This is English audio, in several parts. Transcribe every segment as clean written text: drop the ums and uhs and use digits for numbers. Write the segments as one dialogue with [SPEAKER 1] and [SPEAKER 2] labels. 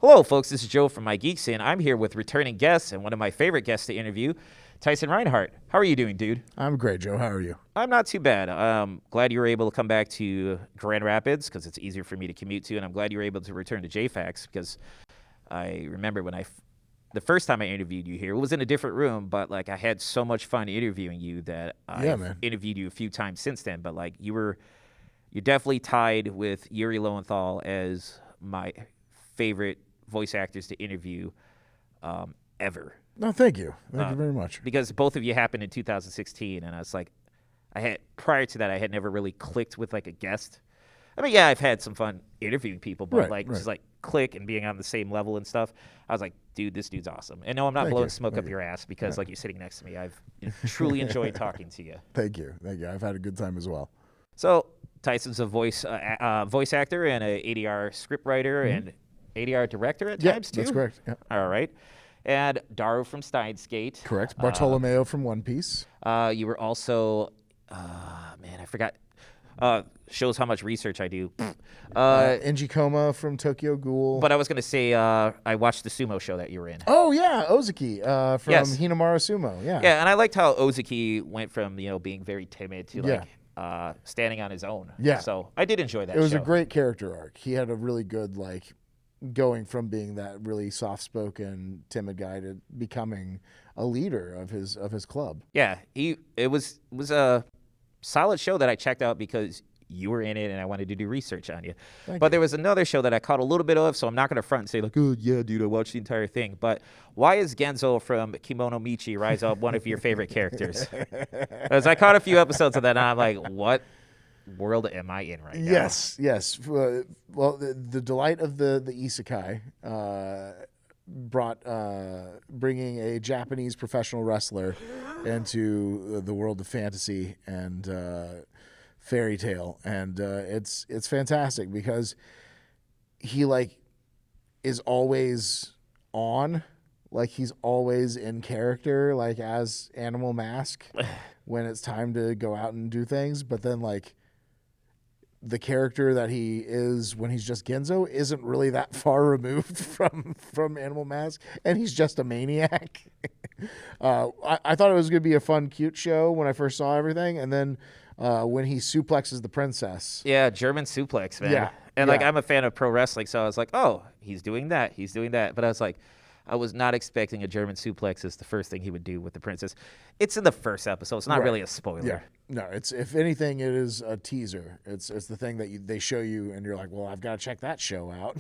[SPEAKER 1] Hello, folks. This is Joe from My Geeks, and I'm here with returning guests and one of my favorite guests to interview, Tyson Rinehart. How are you doing, dude?
[SPEAKER 2] I'm great, Joe. How are you?
[SPEAKER 1] I'm not too bad. Glad you were able to come back to Grand Rapids because it's easier for me to commute to, and I'm glad you were able to return to JAFAX because I remember when the first time I interviewed you here, it was in a different room, but like I had so much fun interviewing you that I've interviewed you a few times since then. But like you're definitely tied with Yuri Lowenthal as my favorite voice actors to interview ever.
[SPEAKER 2] No, thank you. Thank you very much.
[SPEAKER 1] Because both of you happened in 2016, and I was like, prior to that, I had never really clicked with like a guest. I mean, yeah, I've had some fun interviewing people, but just like click and being on the same level and stuff. I was like, dude, this dude's awesome. And no, I'm not blowing smoke up your ass because like you're sitting next to me. I've truly enjoyed talking to you.
[SPEAKER 2] Thank you. I've had a good time as well.
[SPEAKER 1] So Tyson's a voice actor and a ADR scriptwriter and ADR director at times too.
[SPEAKER 2] That's correct. Yeah.
[SPEAKER 1] All right. And Daru from Steins Gate.
[SPEAKER 2] Correct. Bartolomeo from One Piece.
[SPEAKER 1] You were also, I forgot. Shows how much research I do.
[SPEAKER 2] Enji Koma from Tokyo Ghoul.
[SPEAKER 1] But I was going to say, I watched the sumo show that you were in.
[SPEAKER 2] Oh, yeah. Ozuki from Hinomaru Sumo. Yeah.
[SPEAKER 1] Yeah, and I liked how Ozuki went from, being very timid to standing on his own.
[SPEAKER 2] Yeah.
[SPEAKER 1] So I did enjoy that
[SPEAKER 2] It was
[SPEAKER 1] show.
[SPEAKER 2] a great character arc. He had a really good, going from being that really soft-spoken, timid guy to becoming a leader of his club.
[SPEAKER 1] Yeah, it was a solid show that I checked out because you were in it and I wanted to do research on you. But there was another show that I caught a little bit of, so I'm not going to front and say like, oh yeah, dude, I watched the entire thing. But why is Genzo from Kemono Michi Rise Up one of your favorite characters? Because I caught a few episodes of that and I'm like, what world am I in right now?
[SPEAKER 2] Yes. Well, the delight of the isekai bringing a Japanese professional wrestler into the world of fantasy and fairy tale, and it's fantastic because he is always on, he's always in character, as Animal Mask when it's time to go out and do things, but then the character that he is when he's just Genzo isn't really that far removed from Animal Mask, and he's just a maniac. I thought it was going to be a fun, cute show when I first saw everything, and then when he suplexes the princess.
[SPEAKER 1] Yeah, German suplex, man.
[SPEAKER 2] Yeah.
[SPEAKER 1] And I'm a fan of pro wrestling, so I was like, oh, he's doing that. But I was like, I was not expecting a German suplex as the first thing he would do with the princess. It's in the first episode. It's not really a spoiler.
[SPEAKER 2] Yeah. No, it's, if anything, it is a teaser. It's the thing that they show you, and you're like, well, I've got to check that show out.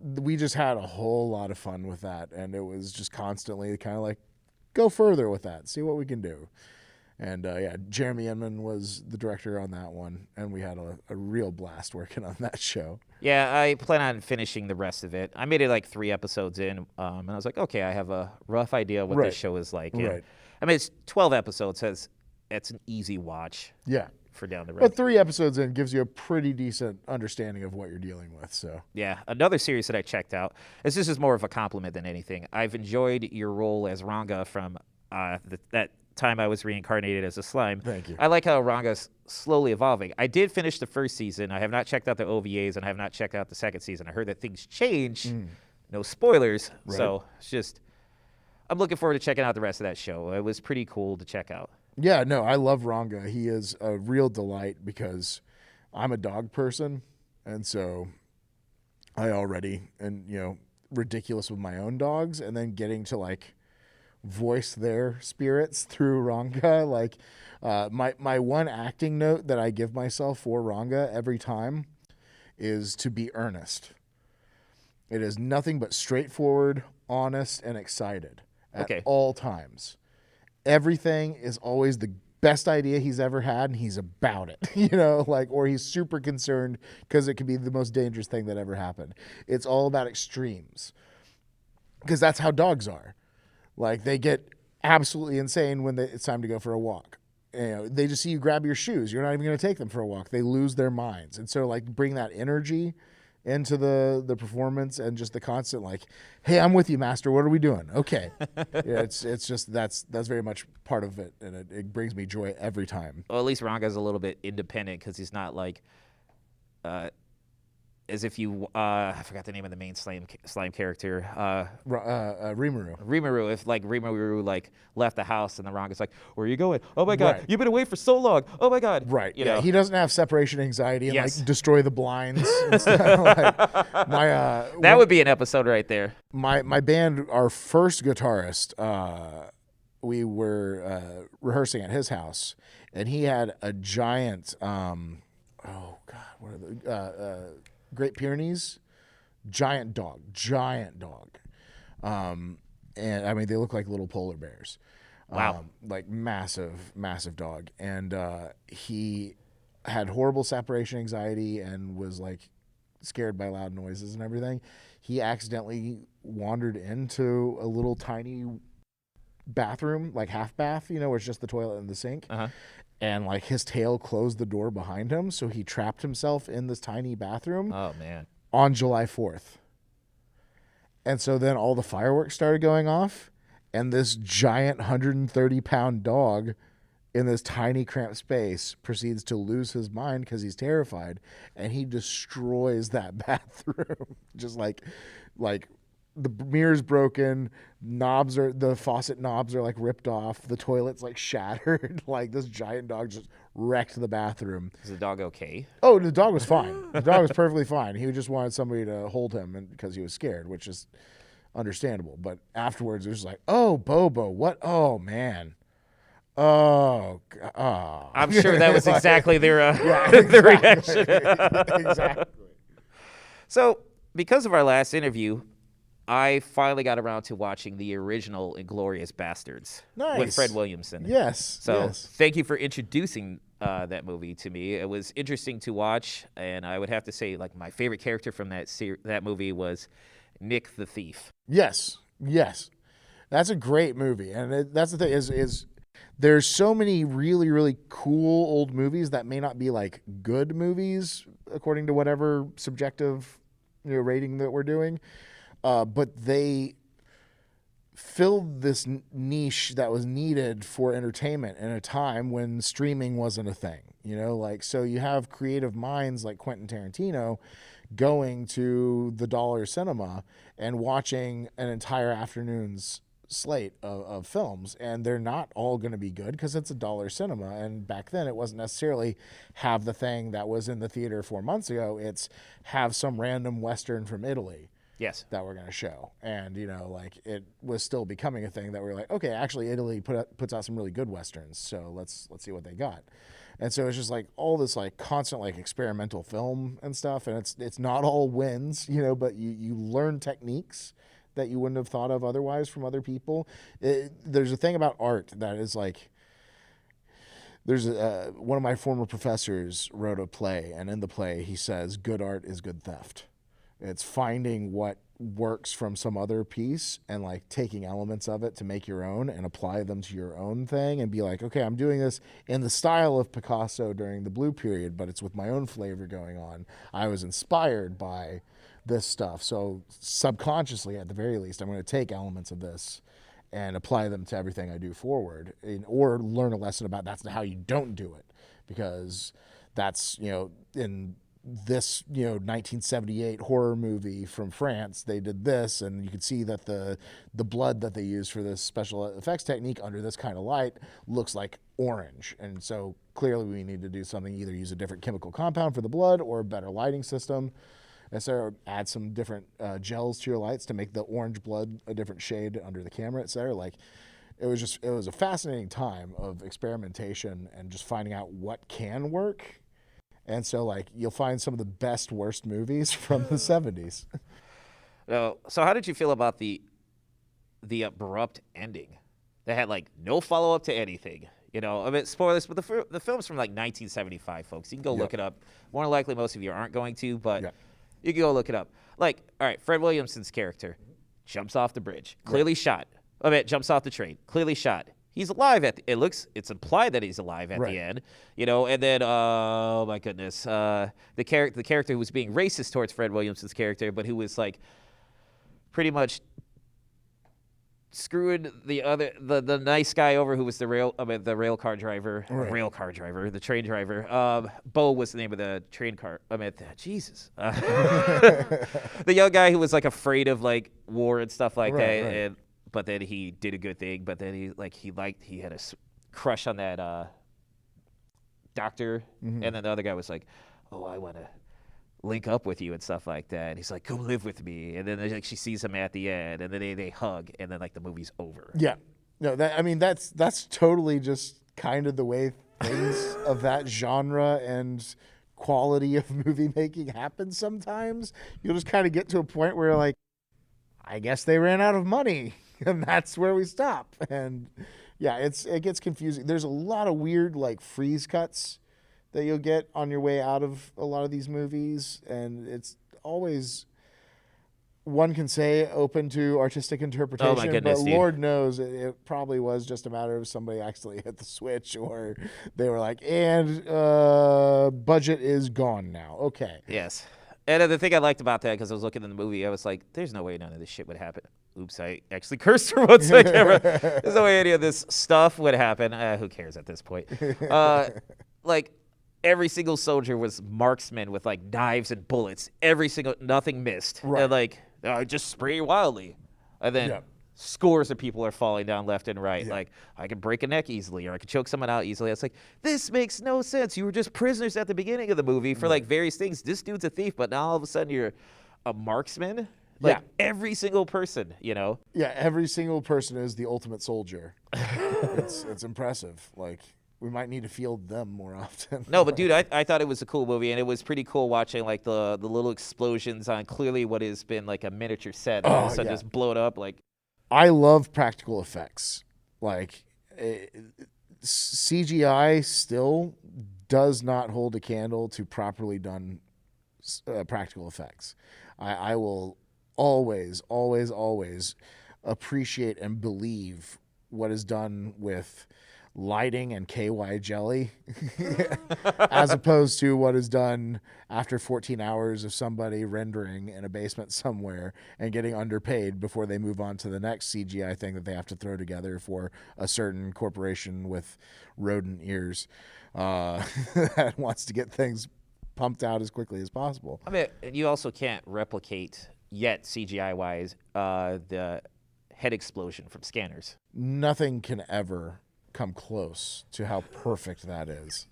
[SPEAKER 2] We just had a whole lot of fun with that, and it was just constantly kind of go further with that, see what we can do. And Jeremy Inman was the director on that one, and we had a real blast working on that show.
[SPEAKER 1] Yeah, I plan on finishing the rest of it. I made it 3 episodes in, and I was like, okay, I have a rough idea what this show is like. And, I mean, it's 12 episodes, so it's an easy watch.
[SPEAKER 2] Yeah.
[SPEAKER 1] For down the road.
[SPEAKER 2] But 3 episodes in gives you a pretty decent understanding of what you're dealing with. So
[SPEAKER 1] yeah, another series that I checked out. This is more of a compliment than anything. I've enjoyed your role as Ranga from that time I was reincarnated as a slime.
[SPEAKER 2] Thank you.
[SPEAKER 1] I like how Ranga's slowly evolving. I did finish the first season. I have not checked out the OVAs, and I have not checked out the second season. I heard that things change. No spoilers.
[SPEAKER 2] Right.
[SPEAKER 1] So it's just, I'm looking forward to checking out the rest of that show. It was pretty cool to check out.
[SPEAKER 2] Yeah, no, I love Ranga. He is a real delight because I'm a dog person, and so I already, ridiculous with my own dogs, and then getting to voice their spirits through Ranga. My one acting note that I give myself for Ranga every time is to be earnest. It is nothing but straightforward, honest, and excited at all times. Everything is always the best idea he's ever had, and he's about it, or he's super concerned because it could be the most dangerous thing that ever happened. It's all about extremes because that's how dogs are. They get absolutely insane when it's time to go for a walk. They just see you grab your shoes. You're not even going to take them for a walk. They lose their minds. And so bring that energy into the performance and just the constant hey, I'm with you, master. What are we doing? Okay. It's just that's very much part of it, and it brings me joy every time.
[SPEAKER 1] Well, at least Ranga's a little bit independent because he's not as if you I forgot the name of the main slime character.
[SPEAKER 2] Rimuru.
[SPEAKER 1] Rimuru, if like Rimuru like left the house and the Ranga's like, where are you going? Oh my god,
[SPEAKER 2] Right.
[SPEAKER 1] you've been away for so long. Oh my god.
[SPEAKER 2] Right.
[SPEAKER 1] You
[SPEAKER 2] Yeah.
[SPEAKER 1] know.
[SPEAKER 2] He doesn't have separation anxiety and
[SPEAKER 1] Yes.
[SPEAKER 2] like destroy the blinds and stuff. Like
[SPEAKER 1] That would be an episode right there.
[SPEAKER 2] my band, our first guitarist, we were rehearsing at his house, and he had a giant what are the Great Pyrenees giant dog. And I mean, they look like little polar bears.
[SPEAKER 1] Wow.
[SPEAKER 2] Like massive dog. And he had horrible separation anxiety and was like scared by loud noises and everything. He accidentally wandered into a little tiny bathroom, like half bath, where it's just the toilet and the sink.
[SPEAKER 1] Uh-huh.
[SPEAKER 2] And like his tail closed the door behind him, so he trapped himself in this tiny bathroom.
[SPEAKER 1] Oh man.
[SPEAKER 2] On July 4th. And so then all the fireworks started going off, and this giant 130-pound dog in this tiny cramped space proceeds to lose his mind because he's terrified, and he destroys that bathroom. Just like the mirror's broken, the faucet knobs are like ripped off, the toilet's like shattered. Like this giant dog just wrecked the bathroom.
[SPEAKER 1] Is the dog okay?
[SPEAKER 2] Oh, the dog was fine. The dog was perfectly fine. He just wanted somebody to hold him because he was scared, which is understandable. But afterwards, it was like, oh, Bobo, what? Oh, man. Oh.
[SPEAKER 1] I'm sure that was exactly their
[SPEAKER 2] exactly.
[SPEAKER 1] reaction.
[SPEAKER 2] Exactly.
[SPEAKER 1] So, because of our last interview, I finally got around to watching the original Inglorious Bastards with
[SPEAKER 2] Nice.
[SPEAKER 1] Fred Williamson.
[SPEAKER 2] Yes.
[SPEAKER 1] So
[SPEAKER 2] yes.
[SPEAKER 1] thank you for introducing that movie to me. It was interesting to watch, and I would have to say, like, my favorite character from that movie was Nick the Thief.
[SPEAKER 2] Yes. That's a great movie, and that's the thing is there's so many really, really cool old movies that may not be like good movies according to whatever subjective rating that we're doing. But they filled this niche that was needed for entertainment in a time when streaming wasn't a thing, so you have creative minds like Quentin Tarantino going to the dollar cinema and watching an entire afternoon's slate of films, and they're not all going to be good because it's a dollar cinema. And back then it wasn't necessarily have the thing that was in the theater 4 months ago. It's have some random Western from Italy.
[SPEAKER 1] Yes.
[SPEAKER 2] That we're going to show. And, it was still becoming a thing that we were like, okay, actually Italy puts out some really good Westerns. So let's see what they got. And so it's just like all this like constant like experimental film and stuff. And it's not all wins, but you learn techniques that you wouldn't have thought of otherwise from other people. There's a thing about art that is like, there's one of my former professors wrote a play, and in the play he says, good art is good theft. It's finding what works from some other piece and like taking elements of it to make your own and apply them to your own thing and be like, okay, I'm doing this in the style of Picasso during the Blue period, but it's with my own flavor going on. I was inspired by this stuff. So subconsciously, at the very least, I'm going to take elements of this and apply them to everything I do forward, or learn a lesson about that's how you don't do it, because that's, in this 1978 horror movie from France, they did this, and you could see that the blood that they used for this special effects technique under this kind of light looks like orange, and so clearly we need to do something, either use a different chemical compound for the blood or a better lighting system, and so add some different gels to your lights to make the orange blood a different shade under the camera, etc. Like it was a fascinating time of experimentation and just finding out what can work. And so, like, you'll find some of the best, worst movies from the 70s.
[SPEAKER 1] So how did you feel about the abrupt ending? They had, like, no follow-up to anything. I mean, spoilers, but the film's from, like, 1975, folks. You can go look it up. More than likely, most of you aren't going to, but you can go look it up. Like, all right, Fred Williamson's character jumps off the bridge, clearly shot. I mean, jumps off the train, clearly shot. He's alive it's implied that he's alive at the end, and then, oh my goodness, the character who was being racist towards Fred Williamson's character, but who was like pretty much screwing the nice guy over who was the rail car driver,
[SPEAKER 2] Right.
[SPEAKER 1] the train driver. Bo was the name of the train car. Jesus, the young guy who was like afraid of like war and stuff like
[SPEAKER 2] Right,
[SPEAKER 1] that,
[SPEAKER 2] right.
[SPEAKER 1] but then he did a good thing. But then he had a crush on that doctor, and then the other guy was like, "Oh, I want to link up with you and stuff like that." And he's like, "Come live with me." And then like she sees him at the end, and then they hug, and then like the movie's over.
[SPEAKER 2] Yeah. No, that's totally just kind of the way things of that genre and quality of movie making happen sometimes. You'll just kind of get to a point where you're like, I guess they ran out of money and that's where we stop. And yeah, it gets confusing. There's a lot of weird like freeze cuts that you'll get on your way out of a lot of these movies, and it's always, one can say, open to artistic interpretation.
[SPEAKER 1] Oh my goodness,
[SPEAKER 2] but
[SPEAKER 1] dude.
[SPEAKER 2] Lord knows it probably was just a matter of somebody actually hit the switch, or they were like, and budget is gone now. Okay.
[SPEAKER 1] Yes. And the thing I liked about that, because I was looking in the movie, I was like, "There's no way none of this shit would happen." Oops, I actually cursed for once on camera. There's no way any of this stuff would happen. Who cares at this point? Like, every single soldier was marksman with like knives and bullets. Nothing missed.
[SPEAKER 2] Right.
[SPEAKER 1] And like, just spray wildly. And then
[SPEAKER 2] Yeah.
[SPEAKER 1] scores of people are falling down left and right.
[SPEAKER 2] Yeah.
[SPEAKER 1] Like, I can break a neck easily, or I can choke someone out easily. It's like, this makes no sense. You were just prisoners at the beginning of the movie for like various things. This dude's a thief, but now all of a sudden you're a marksman. Like, every single person, you know?
[SPEAKER 2] Yeah, every single person is the ultimate soldier. It's impressive. Like, we might need to field them more often.
[SPEAKER 1] No, but dude, I thought it was a cool movie, and it was pretty cool watching like the little explosions on clearly what has been like a miniature set, and all of a sudden just blow it up. Like,
[SPEAKER 2] I love practical effects. Like, CGI still does not hold a candle to properly done practical effects. I will always, always, always appreciate and believe what is done with lighting and KY jelly as opposed to what is done after 14 hours of somebody rendering in a basement somewhere and getting underpaid before they move on to the next CGI thing that they have to throw together for a certain corporation with rodent ears that wants to get things pumped out as quickly as possible.
[SPEAKER 1] I mean, you also can't replicate yet CGI-wise the head explosion from Scanners.
[SPEAKER 2] Nothing can ever come close to how perfect that is.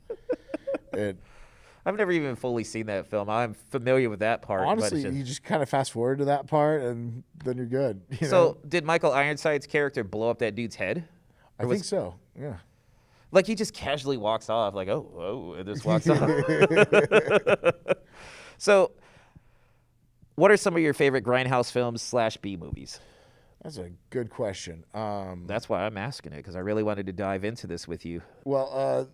[SPEAKER 1] I've never even fully seen that film. I'm familiar with that part.
[SPEAKER 2] Honestly,
[SPEAKER 1] but
[SPEAKER 2] you just kind of fast forward to that part and then you're good. You
[SPEAKER 1] so,
[SPEAKER 2] know?
[SPEAKER 1] did Michael Ironside's character blow up that dude's head?
[SPEAKER 2] I think so. Yeah.
[SPEAKER 1] Like, he just casually walks off, like, oh, and just walks off. So, what are some of your favorite Grindhouse films / B movies?
[SPEAKER 2] That's a good question.
[SPEAKER 1] That's why I'm asking it, because I really wanted to dive into this with you.
[SPEAKER 2] Well,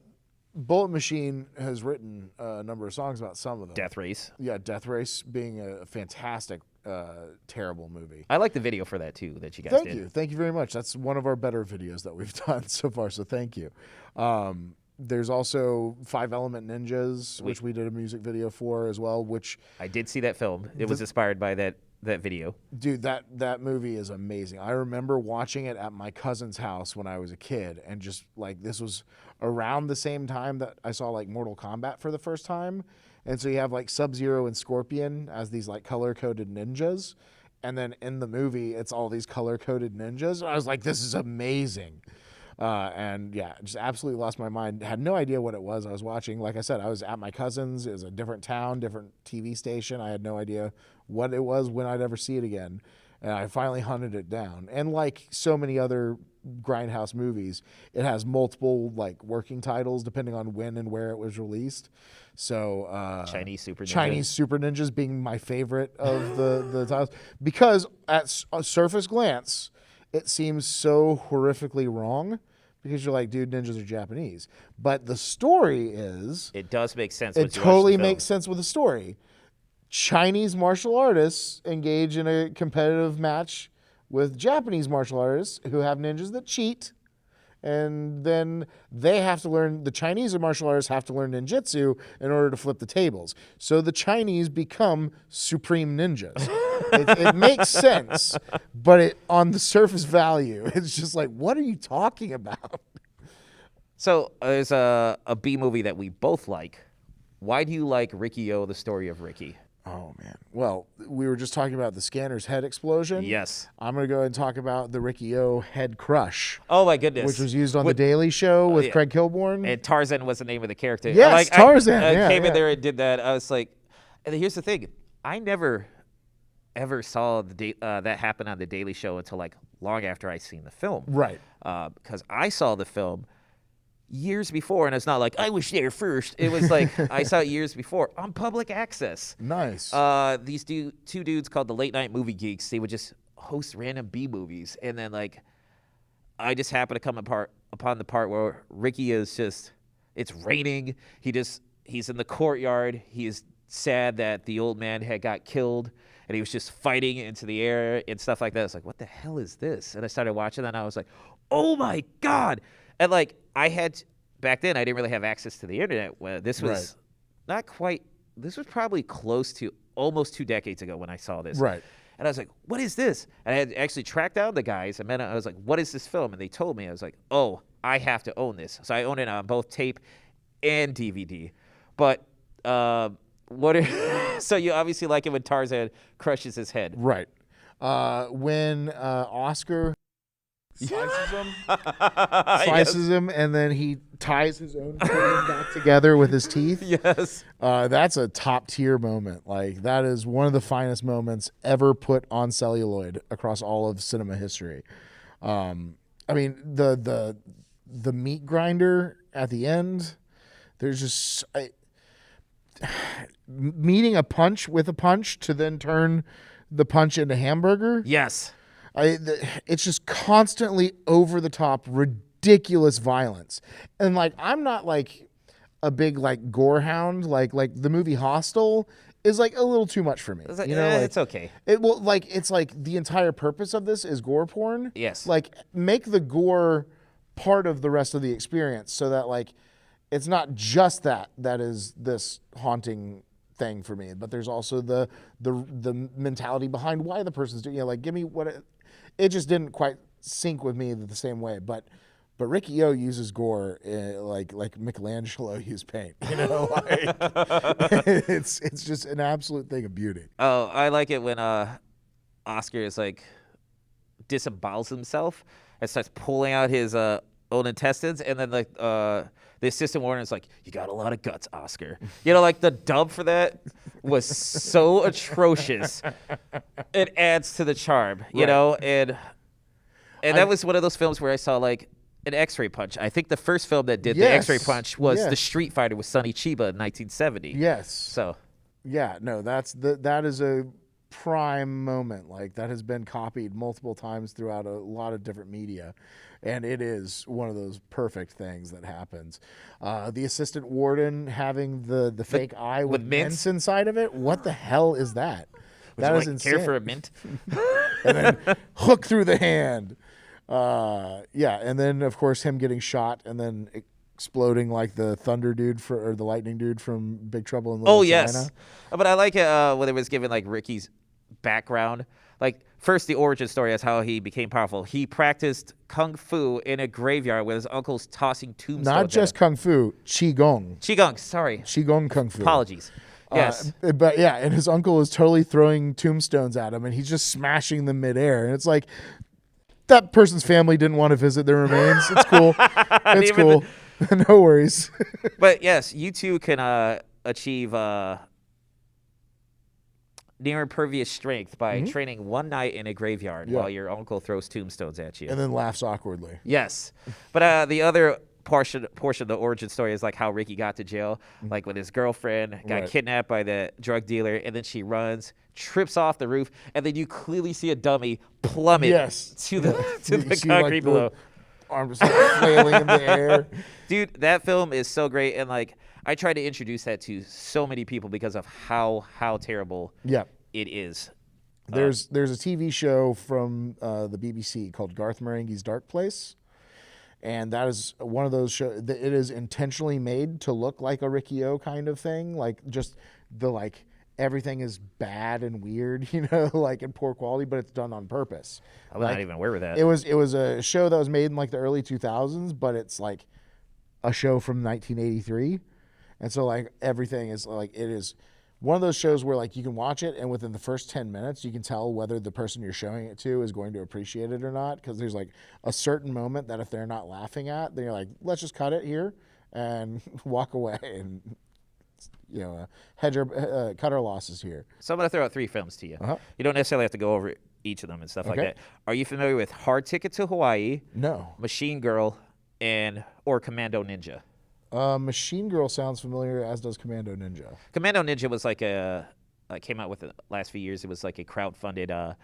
[SPEAKER 2] Bullet Machine has written a number of songs about some of them.
[SPEAKER 1] Death Race.
[SPEAKER 2] Yeah, Death Race being a fantastic, terrible movie.
[SPEAKER 1] I like the video for that, too, that you guys did.
[SPEAKER 2] Thank you very much. That's one of our better videos that we've done so far, so thank you. There's also 5 Element Ninjas, which we did a music video for as well, which...
[SPEAKER 1] I did see that film. It was inspired by that video.
[SPEAKER 2] Dude, that movie is amazing. I remember watching it at my cousin's house when I was a kid, and just like, this was around the same time that I saw like Mortal Kombat for the first time. And so you have like Sub-Zero and Scorpion as these like color-coded ninjas, and then in the movie it's all these color-coded ninjas. And I was like, this is amazing. And yeah, just absolutely lost my mind. Had no idea what it was I was watching. Like I said, I was at my cousin's. It was a different town, different TV station. I had no idea what it was, when I'd ever see it again. And I finally hunted it down. And like so many other Grindhouse movies, it has multiple like working titles depending on when and where it was released. So
[SPEAKER 1] Chinese Super Ninjas.
[SPEAKER 2] Chinese Super Ninjas being my favorite of the titles, because at surface glance, it seems so horrifically wrong, because you're like, dude, ninjas are Japanese. But the story is...
[SPEAKER 1] It does make sense.
[SPEAKER 2] It totally makes sense with the story. Chinese martial artists engage in a competitive match with Japanese martial artists who have ninjas that cheat, and then they have to learn, the Chinese martial artists have to learn ninjutsu in order to flip the tables. So the Chinese become supreme ninjas. It makes sense, but on the surface value, it's just like, what are you talking about?
[SPEAKER 1] So there's a B movie that we both like. Why do you like Riki-Oh, the story of Riki?
[SPEAKER 2] Oh, man. Well, we were just talking about the scanner's head explosion.
[SPEAKER 1] Yes.
[SPEAKER 2] I'm going to go ahead and talk about the Riki-Oh head crush.
[SPEAKER 1] Oh, my goodness.
[SPEAKER 2] Which was used on The Daily Show with Craig Kilborn.
[SPEAKER 1] And Tarzan was the name of the character.
[SPEAKER 2] Yes, Tarzan.
[SPEAKER 1] I came in there and did that. I was like, and here's the thing. I never, ever saw that happen on The Daily Show until like long after I seen the film.
[SPEAKER 2] Right.
[SPEAKER 1] Because I saw the film years before, and it's not like I was there first. It was like I saw it years before on public access.
[SPEAKER 2] Nice.
[SPEAKER 1] These two dudes called the Late Night Movie Geeks. They would just host random B movies, and then like I just happened to come upon the part where Riki is just. It's raining. He's in the courtyard. He is sad that the old man had got killed, and he was just fighting into the air and stuff like that. It's like, what the hell is this? And I started watching that, and I was like, oh my God. And like back then I didn't really have access to the internet. This was not quite, this was probably close to almost 2 decades ago when I saw this.
[SPEAKER 2] Right.
[SPEAKER 1] And I was like, what is this? And I had actually tracked down the guys, and then I was like, what is this film? And they told me. I was like, oh, I have to own this. So I own it on both tape and DVD. But so you obviously like it when Tarzan crushes his head.
[SPEAKER 2] Right. When Oscar slices him, and then he ties his own brain back together with his teeth.
[SPEAKER 1] Yes.
[SPEAKER 2] That's a top tier moment. Like, that is one of the finest moments ever put on celluloid across all of cinema history. I mean, the meat grinder at the end, there's just meeting a punch with a punch to then turn the punch into hamburger.
[SPEAKER 1] Yes.
[SPEAKER 2] It's just constantly over the top, ridiculous violence. And like, I'm not like a big like gore hound. Like the movie Hostel is like a little too much for me.
[SPEAKER 1] It's like,
[SPEAKER 2] you know,
[SPEAKER 1] it's okay.
[SPEAKER 2] It's like the entire purpose of this is gore porn.
[SPEAKER 1] Yes.
[SPEAKER 2] Like, make the gore part of the rest of the experience, so that like it's not just that is this haunting thing for me, but there's also the mentality behind why the person's doing. You know, like, give me what it just didn't quite sync with me the same way. But Riki-Oh uses gore like Michelangelo used paint. You know, like, it's just an absolute thing of beauty.
[SPEAKER 1] Oh, I like it when Oscar is like disembowels himself and starts pulling out his own intestines, and then like the assistant warden is like, "You got a lot of guts, Oscar." You know, like the dub for that was so atrocious. It adds to the charm, you know, and that was one of those films where I saw like an X-Ray Punch. I think the first film that did the X-Ray Punch was The Street Fighter with Sonny Chiba in 1970.
[SPEAKER 2] Yes.
[SPEAKER 1] So,
[SPEAKER 2] yeah, no, that is a prime moment. Like, that has been copied multiple times throughout a lot of different media, and it is one of those perfect things that happens. The assistant warden having the fake eye with mints inside of it. What the hell is that?
[SPEAKER 1] That is insane. Care for a mint?
[SPEAKER 2] And then hook through the hand. And then of course him getting shot and then exploding like the thunder dude or the lightning dude from Big Trouble in Little China.
[SPEAKER 1] Yes. But I like it when it was given like Riki's background. Like, first the origin story is how he became powerful. He practiced kung fu in a graveyard with his uncles tossing tombstones.
[SPEAKER 2] Not just kung fu, qigong. Qigong kung fu.
[SPEAKER 1] Apologies. Yes.
[SPEAKER 2] But yeah, and his uncle is totally throwing tombstones at him, and he's just smashing them midair. And it's like, that person's family didn't want to visit their remains. It's cool. It's cool. No worries.
[SPEAKER 1] But yes, you too can achieve near impervious strength by training one night in a graveyard while your uncle throws tombstones at you.
[SPEAKER 2] And then laughs awkwardly.
[SPEAKER 1] Yes. But the other portion of the origin story is like how Riki got to jail, like when his girlfriend got kidnapped by the drug dealer, and then she runs, trips off the roof, and then you clearly see a dummy plummet to the concrete below.
[SPEAKER 2] Arms flailing in the air.
[SPEAKER 1] Dude, that film is so great, and like I try to introduce that to so many people because of how terrible it is.
[SPEAKER 2] There's a TV show from the BBC called Garth Marenghi's Darkplace. And that is one of those shows that it is intentionally made to look like a Riki-O kind of thing. Like just the like everything is bad and weird, like in poor quality, but it's done on purpose.
[SPEAKER 1] I'm not even aware of that.
[SPEAKER 2] It was a show that was made in like the early 2000s, but it's like a show from 1983. And so like everything is like, it is one of those shows where like you can watch it and within the first 10 minutes you can tell whether the person you're showing it to is going to appreciate it or not, because there's like a certain moment that if they're not laughing at, then you're like, let's just cut it here and walk away and cut our losses here.
[SPEAKER 1] So I'm going to throw out 3 films to you.
[SPEAKER 2] Uh-huh.
[SPEAKER 1] You don't necessarily have to go over each of them and stuff like
[SPEAKER 2] Okay.
[SPEAKER 1] that. Are you familiar with Hard Ticket to Hawaii,
[SPEAKER 2] No.
[SPEAKER 1] Machine Girl, or Commando Ninja?
[SPEAKER 2] Machine Girl sounds familiar, as does Commando Ninja.
[SPEAKER 1] Commando Ninja was like came out with the last few years. It was like a crowdfunded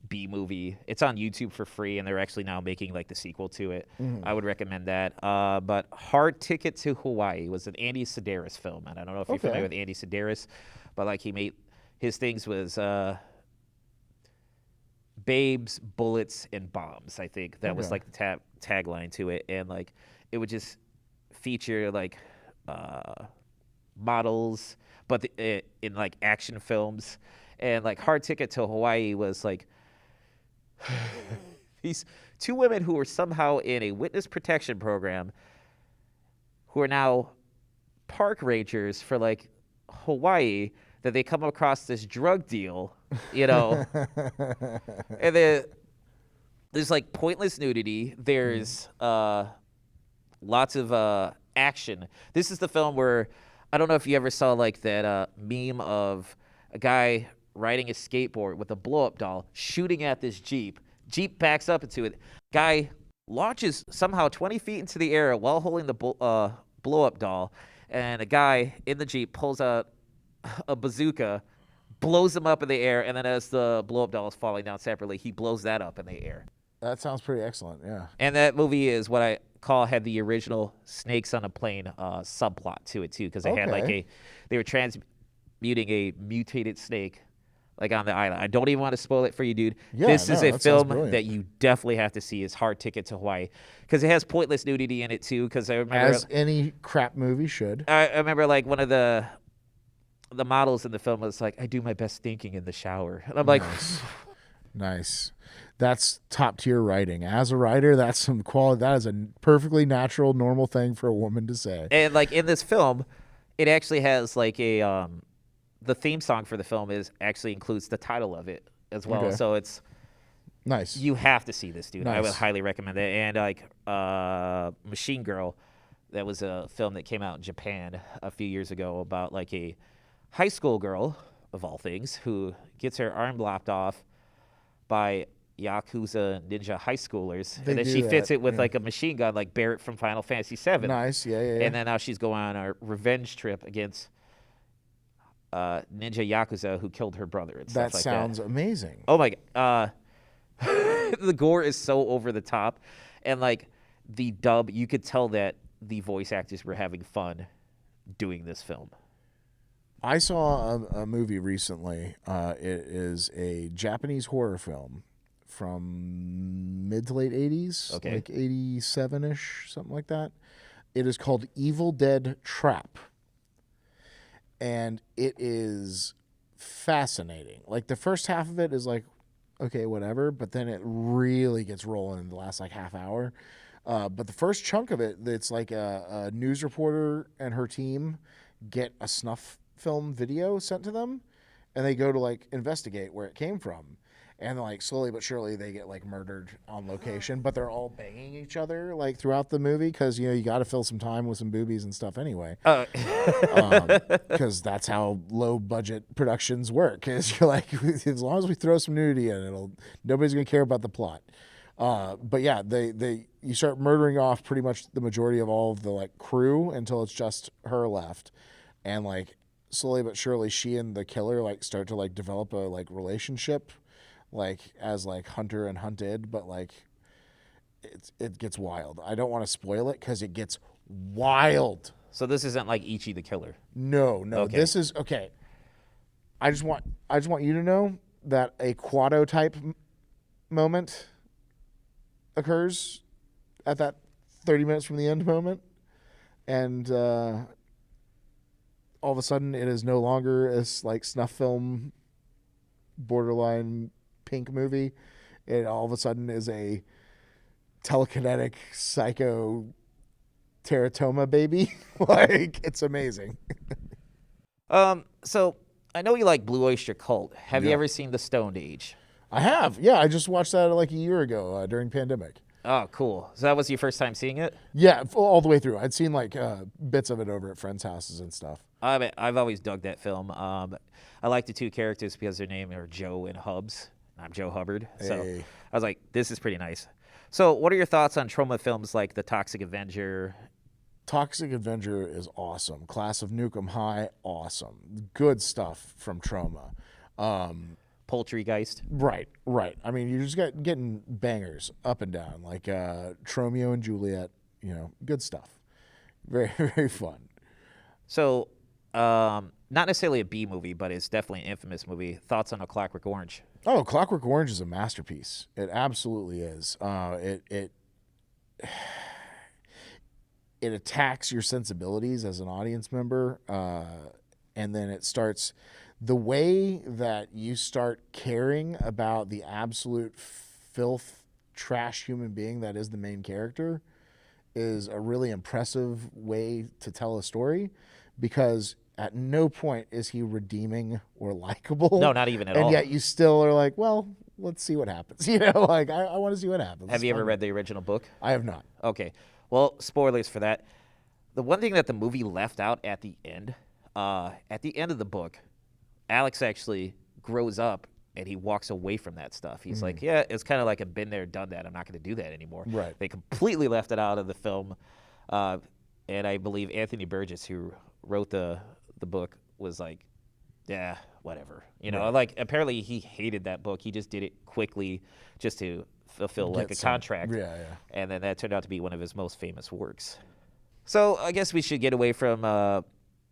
[SPEAKER 1] B movie. It's on YouTube for free, and they're actually now making like the sequel to it.
[SPEAKER 2] Mm-hmm.
[SPEAKER 1] I would recommend that. But Hard Ticket to Hawaii was an Andy Sedaris film, and I don't know if you're familiar with Andy Sedaris, but like he made his things was Babes, Bullets, and Bombs. I think that was like the tagline to it, and like it would just feature like models, but in like action films, and like Hard Ticket to Hawaii was like these 2 women who were somehow in a witness protection program who are now park rangers for like Hawaii, that they come across this drug deal, and then there's like pointless nudity. There's lots of action. This is the film where, I don't know if you ever saw like that meme of a guy riding a skateboard with a blow-up doll shooting at this Jeep. Jeep backs up into it. Guy launches somehow 20 feet into the air while holding the blow-up doll, and a guy in the Jeep pulls out a bazooka, blows him up in the air, and then as the blow-up doll is falling down separately, he blows that up in the air.
[SPEAKER 2] That sounds pretty excellent, yeah.
[SPEAKER 1] And that movie is what I had the original Snakes on a Plane subplot to it too, because they had like they were transmuting a mutated snake like on the island. I don't even want to spoil it for you, dude.
[SPEAKER 2] Yeah,
[SPEAKER 1] this is a film
[SPEAKER 2] brilliant.
[SPEAKER 1] that you definitely have to see. Is Hard Ticket to Hawaii, because it has pointless nudity in it too. Because I remember,
[SPEAKER 2] as any crap movie should.
[SPEAKER 1] I remember like one of the models in the film was like, I do my best thinking in the shower, and I'm like,
[SPEAKER 2] Nice. That's top tier writing. As a writer, that's some quality. That is a perfectly natural, normal thing for a woman to say.
[SPEAKER 1] And like in this film, it actually has like a the theme song for the film actually includes the title of it as well.
[SPEAKER 2] Okay.
[SPEAKER 1] So it's
[SPEAKER 2] nice.
[SPEAKER 1] You have to see this, dude.
[SPEAKER 2] Nice.
[SPEAKER 1] I would highly recommend it. And like Machine Girl, that was a film that came out in Japan a few years ago about like a high school girl of all things who gets her arm lopped off by Yakuza ninja high schoolers, and then she fits it with like a machine gun like Barrett from Final Fantasy VII.
[SPEAKER 2] Nice, yeah.
[SPEAKER 1] And then now she's going on a revenge trip against ninja Yakuza who killed her brother and stuff
[SPEAKER 2] that
[SPEAKER 1] like
[SPEAKER 2] sounds amazing.
[SPEAKER 1] Oh my god. The gore is so over the top, and like the dub, you could tell that the voice actors were having fun doing this film.
[SPEAKER 2] I saw a movie recently. It is a Japanese horror film from mid to late 80s, like 87-ish, something like that. It is called Evil Dead Trap. And it is fascinating. Like the first half of it is like, okay, whatever, but then it really gets rolling in the last like half hour. But the first chunk of it, it's like a news reporter and her team get a snuff film video sent to them, and they go to like investigate where it came from, and like slowly but surely they get like murdered on location, but they're all banging each other like throughout the movie, because you got to fill some time with some boobies and stuff anyway, because that's how low budget productions work, is you're like, as long as we throw some nudity in, nobody's gonna care about the plot. But yeah, you start murdering off pretty much the majority of all of the like crew until it's just her left, and like slowly but surely she and the killer like start to like develop a like relationship, like as like hunter and hunted, but like it gets wild. I don't want to spoil it because it gets wild.
[SPEAKER 1] So this isn't like Ichi the Killer.
[SPEAKER 2] No.
[SPEAKER 1] Okay.
[SPEAKER 2] This is okay. I just want you to know that a Quado type moment occurs at that 30 minutes from the end moment, and all of a sudden it is no longer a like snuff film, borderline pink movie. It all of a sudden is a telekinetic psycho teratoma baby. Like, it's amazing.
[SPEAKER 1] So I know you like Blue Oyster Cult. Have you
[SPEAKER 2] Yeah.
[SPEAKER 1] ever seen The Stoned Age?
[SPEAKER 2] I have. Yeah, I just watched that like a year ago during pandemic.
[SPEAKER 1] Oh, cool. So that was your first time seeing it?
[SPEAKER 2] Yeah, all the way through. I'd seen like bits of it over at friends' houses and stuff.
[SPEAKER 1] I've always dug that film. I like the two characters because their name are Joe and Hubs. I'm Joe Hubbard. So
[SPEAKER 2] Hey.
[SPEAKER 1] I was like, this is pretty nice. So what are your thoughts on Troma films like The Toxic Avenger?
[SPEAKER 2] Toxic Avenger is awesome. Class of Nukem High, awesome. Good stuff from Troma.
[SPEAKER 1] Poultrygeist?
[SPEAKER 2] Right. I mean, you just getting bangers up and down, like Tromeo and Juliet. You know, good stuff. Very, very fun.
[SPEAKER 1] So, not necessarily a B movie, but it's definitely an infamous movie. Thoughts on A Clockwork Orange?
[SPEAKER 2] Oh, Clockwork Orange is a masterpiece. It absolutely is. It attacks your sensibilities as an audience member, and then it starts the way that you start caring about the absolute filth, trash human being that is the main character is a really impressive way to tell a story, because at no point is he redeeming or likable.
[SPEAKER 1] No, not even at all.
[SPEAKER 2] And yet you still are like, well, let's see what happens. You know, like I want to see what happens.
[SPEAKER 1] Have
[SPEAKER 2] It's
[SPEAKER 1] you ever
[SPEAKER 2] fun.
[SPEAKER 1] read the original book?
[SPEAKER 2] I have not.
[SPEAKER 1] Okay. Well, spoilers for that. The one thing that the movie left out at the end of the book, Alex actually grows up and he walks away from that stuff. He's like, yeah, it's kind of like I've been there, done that. I'm not going to do that anymore.
[SPEAKER 2] Right.
[SPEAKER 1] They completely left it out of the film. And I believe Anthony Burgess, who wrote the book, was like, yeah, whatever. You know, like apparently he hated that book. He just did it quickly just to fulfill like a contract.
[SPEAKER 2] Yeah.
[SPEAKER 1] And then that turned out to be one of his most famous works. So I guess we should get away from, no,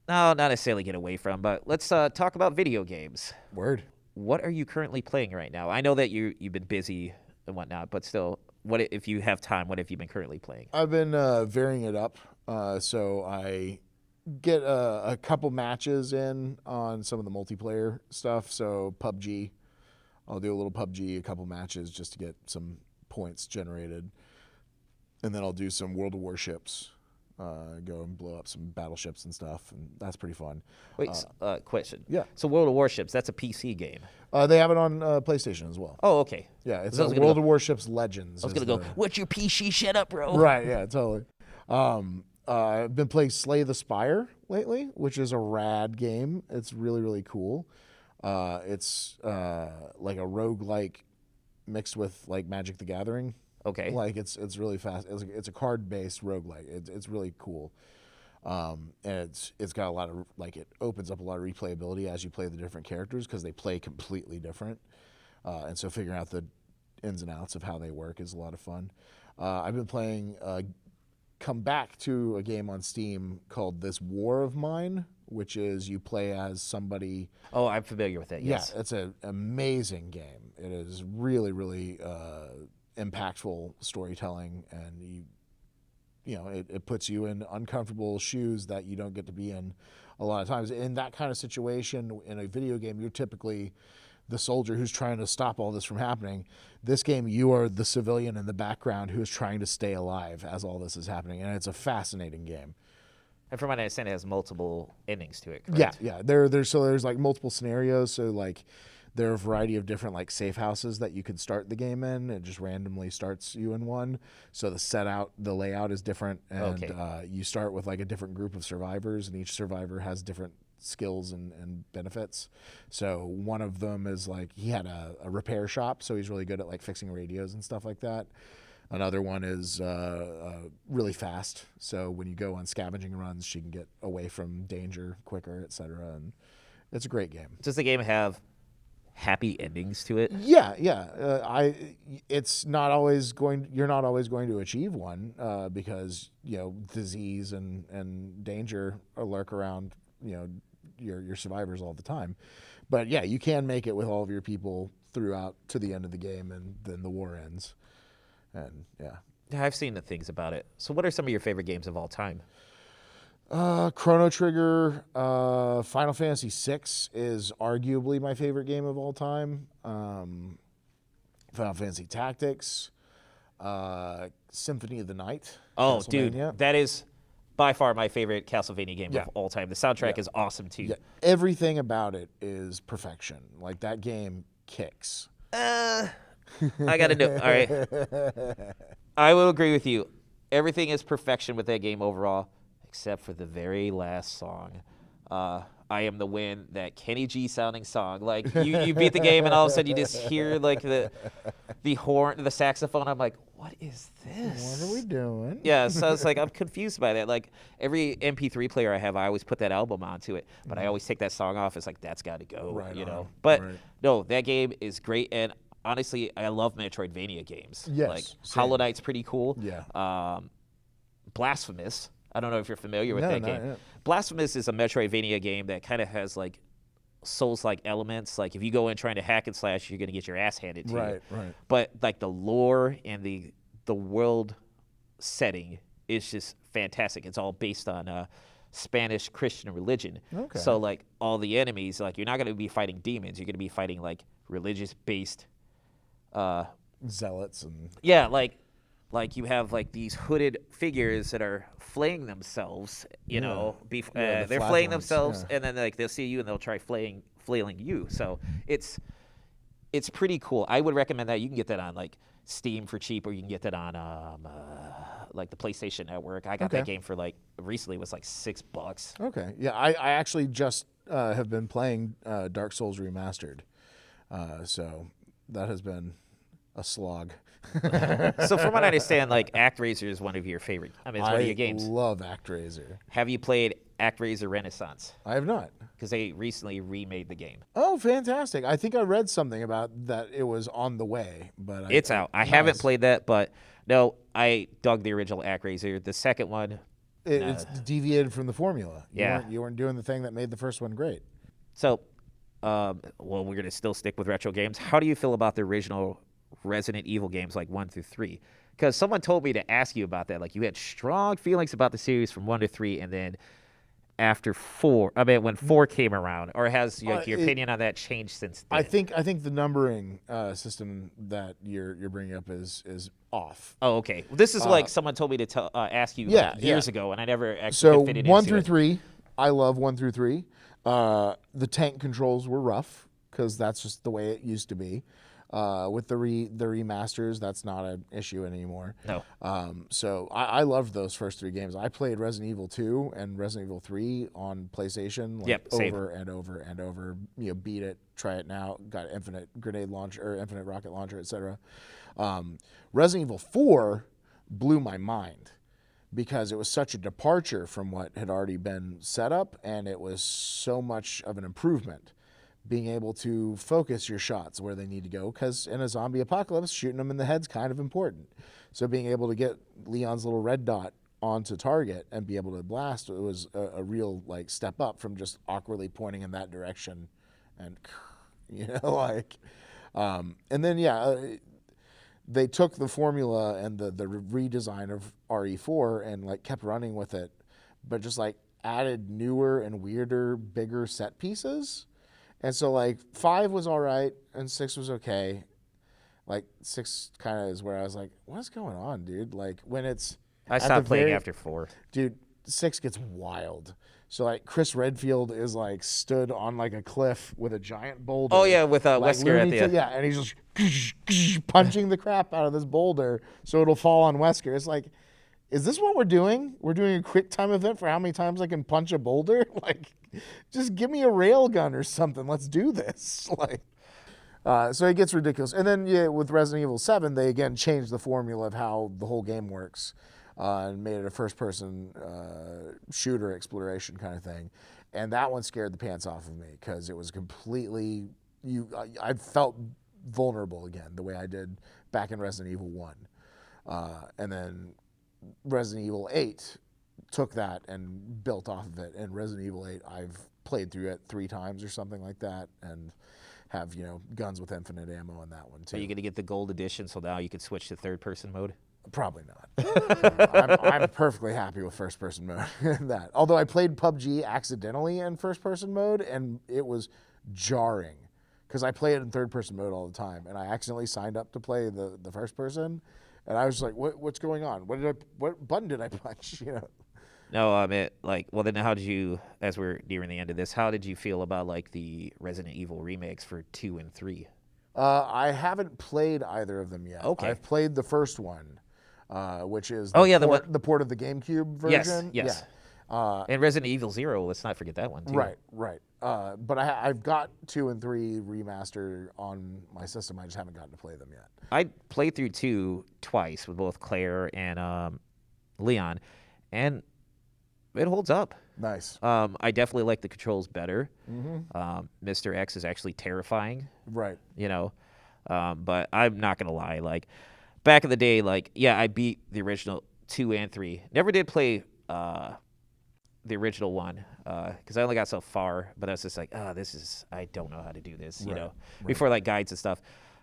[SPEAKER 1] not necessarily get away from, but let's talk about video games.
[SPEAKER 2] Word.
[SPEAKER 1] What are you currently playing right now? I know that you've been busy and whatnot, but still, what if you have time? What have you been currently playing?
[SPEAKER 2] I've been varying it up. So I get a couple matches in on some of the multiplayer stuff. So PUBG, I'll do a little PUBG, a couple matches just to get some points generated. And then I'll do some World of Warships, go and blow up some battleships and stuff. And that's pretty fun.
[SPEAKER 1] Wait, question.
[SPEAKER 2] Yeah.
[SPEAKER 1] So World of Warships, that's a PC game.
[SPEAKER 2] They have it on PlayStation as well.
[SPEAKER 1] Oh, okay.
[SPEAKER 2] Yeah, it's
[SPEAKER 1] So I was
[SPEAKER 2] World
[SPEAKER 1] gonna
[SPEAKER 2] of Warships Legends.
[SPEAKER 1] I was going to go, what's your PC? Shut up, bro.
[SPEAKER 2] Right, yeah, totally. I've been playing Slay the Spire lately, which is a rad game. It's really, really cool. It's like a roguelike mixed with like Magic the Gathering.
[SPEAKER 1] Okay.
[SPEAKER 2] Like it's really fast. It's a card-based roguelike. It's really cool. And it's got a lot of like, it opens up a lot of replayability as you play the different characters because they play completely different. And so figuring out the ins and outs of how they work is a lot of fun. I've been playing come back to a game on Steam called This War of Mine, which is you play as somebody.
[SPEAKER 1] Oh, I'm familiar with that, yes.
[SPEAKER 2] Yeah, it's an amazing game. It is really, really impactful storytelling, and you know, it puts you in uncomfortable shoes that you don't get to be in a lot of times. In that kind of situation, in a video game, you're typically the soldier who's trying to stop all this from happening. This game, you are the civilian in the background who is trying to stay alive as all this is happening, and it's a fascinating game.
[SPEAKER 1] And from what I understand, it has multiple endings to it, correct?
[SPEAKER 2] Yeah. There's like multiple scenarios. So like there are a variety of different like safe houses that you could start the game in. It just randomly starts you in one. So the layout is different, and
[SPEAKER 1] Okay.
[SPEAKER 2] you start with like a different group of survivors, and each survivor has different skills and benefits. So one of them is like he had a repair shop, so he's really good at like fixing radios and stuff like that. Another one is really fast, so when you go on scavenging runs, she can get away from danger quicker, etc. And it's a great game.
[SPEAKER 1] Does the game have happy endings to it?
[SPEAKER 2] Yeah. It's not always going. You're not always going to achieve one because you know disease and danger lurk around. You know your survivors all the time, but yeah, you can make it with all of your people throughout to the end of the game, and then the war ends. And yeah,
[SPEAKER 1] Yeah, I've seen the things about it. So what are some of your favorite games of all time?
[SPEAKER 2] Chrono Trigger, Final Fantasy VI is arguably my favorite game of all time. Final Fantasy Tactics, Symphony of the Night,
[SPEAKER 1] Oh, dude,
[SPEAKER 2] Castlevania.
[SPEAKER 1] that is by far my favorite Castlevania game
[SPEAKER 2] Yeah.
[SPEAKER 1] of all time. The soundtrack
[SPEAKER 2] Yeah.
[SPEAKER 1] is awesome too.
[SPEAKER 2] Yeah, everything about it is perfection. Like that game kicks.
[SPEAKER 1] I gotta know. All right, I will agree with you. Everything is perfection with that game overall, except for the very last song. I Am the Wind, that Kenny G sounding song. Like you beat the game and all of a sudden you just hear like the horn, the saxophone. I'm like, what is this?
[SPEAKER 2] What are we doing?
[SPEAKER 1] Yeah, so it's like I'm confused by that. Like every MP3 player I have, I always put that album onto it, but I always take that song off. It's like that's got to go,
[SPEAKER 2] Right
[SPEAKER 1] you
[SPEAKER 2] on,
[SPEAKER 1] know. But
[SPEAKER 2] right.
[SPEAKER 1] no, that game is great, and honestly, I love Metroidvania games.
[SPEAKER 2] Yes,
[SPEAKER 1] like
[SPEAKER 2] same.
[SPEAKER 1] Hollow Knight's pretty cool.
[SPEAKER 2] Yeah.
[SPEAKER 1] Blasphemous. I don't know if you're familiar with
[SPEAKER 2] No,
[SPEAKER 1] that
[SPEAKER 2] not
[SPEAKER 1] game.
[SPEAKER 2] yet.
[SPEAKER 1] Blasphemous is a Metroidvania game that kind of has like Souls-like elements. Like if you go in trying to hack and slash, you're gonna get your ass handed to you.
[SPEAKER 2] Right, right.
[SPEAKER 1] But like the lore and the world setting is just fantastic. It's all based on Spanish Christian religion.
[SPEAKER 2] Okay.
[SPEAKER 1] So like all the enemies, like you're not gonna be fighting demons. You're gonna be fighting like religious based.
[SPEAKER 2] Zealots and
[SPEAKER 1] Yeah, like you have like these hooded figures that are flaying themselves, you know,
[SPEAKER 2] Yeah, the
[SPEAKER 1] they're
[SPEAKER 2] flat
[SPEAKER 1] flaying
[SPEAKER 2] ones,
[SPEAKER 1] themselves,
[SPEAKER 2] yeah.
[SPEAKER 1] and then like they'll see you and they'll try flailing you. So it's pretty cool. I would recommend that. You can get that on like Steam for cheap, or you can get that on like the PlayStation Network. I got that
[SPEAKER 2] Okay.
[SPEAKER 1] game for like recently it was like $6.
[SPEAKER 2] Okay. Yeah, I actually just have been playing Dark Souls Remastered. So that has been a slog.
[SPEAKER 1] So from what I understand, like Actraiser is one of your favorite. I mean, it's one of your games.
[SPEAKER 2] love Actraiser.
[SPEAKER 1] Have you played Actraiser Renaissance?
[SPEAKER 2] I have not.
[SPEAKER 1] Because they recently remade the game.
[SPEAKER 2] Oh, fantastic. I think I read something about that it was on the way, but
[SPEAKER 1] It's out. I haven't played that, but no, I dug the original Actraiser. The second one,
[SPEAKER 2] It's deviated from the formula.
[SPEAKER 1] Yeah.
[SPEAKER 2] You weren't doing the thing that made the first one great.
[SPEAKER 1] so, well, we're going to still stick with retro games. How do you feel about the original Resident Evil games like 1 through 3? Because someone told me to ask you about that. Like you had strong feelings about the series from 1 to 3, and then after 4, I mean, when 4 came around, or has your opinion on that changed since then?
[SPEAKER 2] I think the numbering system that you're bringing up is off.
[SPEAKER 1] Oh, okay. Well, this is like someone told me to ask you years ago, and I never actually
[SPEAKER 2] So
[SPEAKER 1] fit it
[SPEAKER 2] 1
[SPEAKER 1] into
[SPEAKER 2] through
[SPEAKER 1] it.
[SPEAKER 2] 3, I love 1 through 3. The tank controls were rough because that's just the way it used to be. With the remasters, that's not an issue anymore.
[SPEAKER 1] No.
[SPEAKER 2] So I loved those first 3 games. I played Resident Evil 2 and Resident Evil 3 on PlayStation, like
[SPEAKER 1] Yep, same.
[SPEAKER 2] over and over and over. You know, beat it, try it now. Got infinite grenade launcher or infinite rocket launcher, etc. Resident Evil 4 blew my mind because it was such a departure from what had already been set up, and it was so much of an improvement. Being able to focus your shots where they need to go, because in a zombie apocalypse, shooting them in the head's kind of important. So being able to get Leon's little red dot onto target and be able to blast, it was a real like step up from just awkwardly pointing in that direction, and you know like, and then they took the formula and the redesign of RE4 and like kept running with it, but just like added newer and weirder, bigger set pieces. And so, like, 5 was all right, and 6 was okay. Like, 6 kind of is where I was like, what's going on, dude? Like, when it's...
[SPEAKER 1] I stopped playing after 4.
[SPEAKER 2] Dude, 6 gets wild. So, like, Chris Redfield is, like, stood on, like, a cliff with a giant boulder.
[SPEAKER 1] Oh, yeah, with
[SPEAKER 2] like,
[SPEAKER 1] Wesker at the end.
[SPEAKER 2] Yeah, and he's just punching the crap out of this boulder so it'll fall on Wesker. It's like, is this what we're doing? We're doing a quick time event for how many times I can punch a boulder? Like... just give me a rail gun or something. Let's do this. Like, so it gets ridiculous. And then with Resident Evil 7, they again changed the formula of how the whole game works and made it a first-person shooter exploration kind of thing. And that one scared the pants off of me because it was completely I felt vulnerable again the way I did back in Resident Evil 1. And then Resident Evil 8 took that and built off of it. And Resident Evil 8, I've played through it 3 times or something like that, and have guns with infinite ammo in that one too.
[SPEAKER 1] Are you going to get the gold edition so now you can switch to third-person mode?
[SPEAKER 2] Probably not. I'm perfectly happy with first-person mode in that. Although I played PUBG accidentally in first-person mode, and it was jarring because I play it in third-person mode all the time, and I accidentally signed up to play the first-person, and I was just like, "What's going on? What button did I punch?" You know.
[SPEAKER 1] No, well, then how did you, as we're nearing the end of this, how did you feel about like the Resident Evil remakes for 2 and 3?
[SPEAKER 2] I haven't played either of them yet.
[SPEAKER 1] Okay.
[SPEAKER 2] I've played the first one, which is the port of the GameCube version.
[SPEAKER 1] Yes.
[SPEAKER 2] Yeah.
[SPEAKER 1] And Resident Evil 0, let's not forget that one too.
[SPEAKER 2] Right. But I've got 2 and 3 remastered on my system. I just haven't gotten to play them yet.
[SPEAKER 1] I played through 2 twice with both Claire and Leon, and it holds up.
[SPEAKER 2] Nice.
[SPEAKER 1] I definitely like the controls better.
[SPEAKER 2] Mm-hmm.
[SPEAKER 1] Mr. X is actually terrifying.
[SPEAKER 2] Right.
[SPEAKER 1] You know, but I'm not gonna lie. Like back in the day, like I beat the original 2 and 3. Never did play the original one because I only got so far. But I was just like, I don't know how to do this. You know, before like guides and stuff.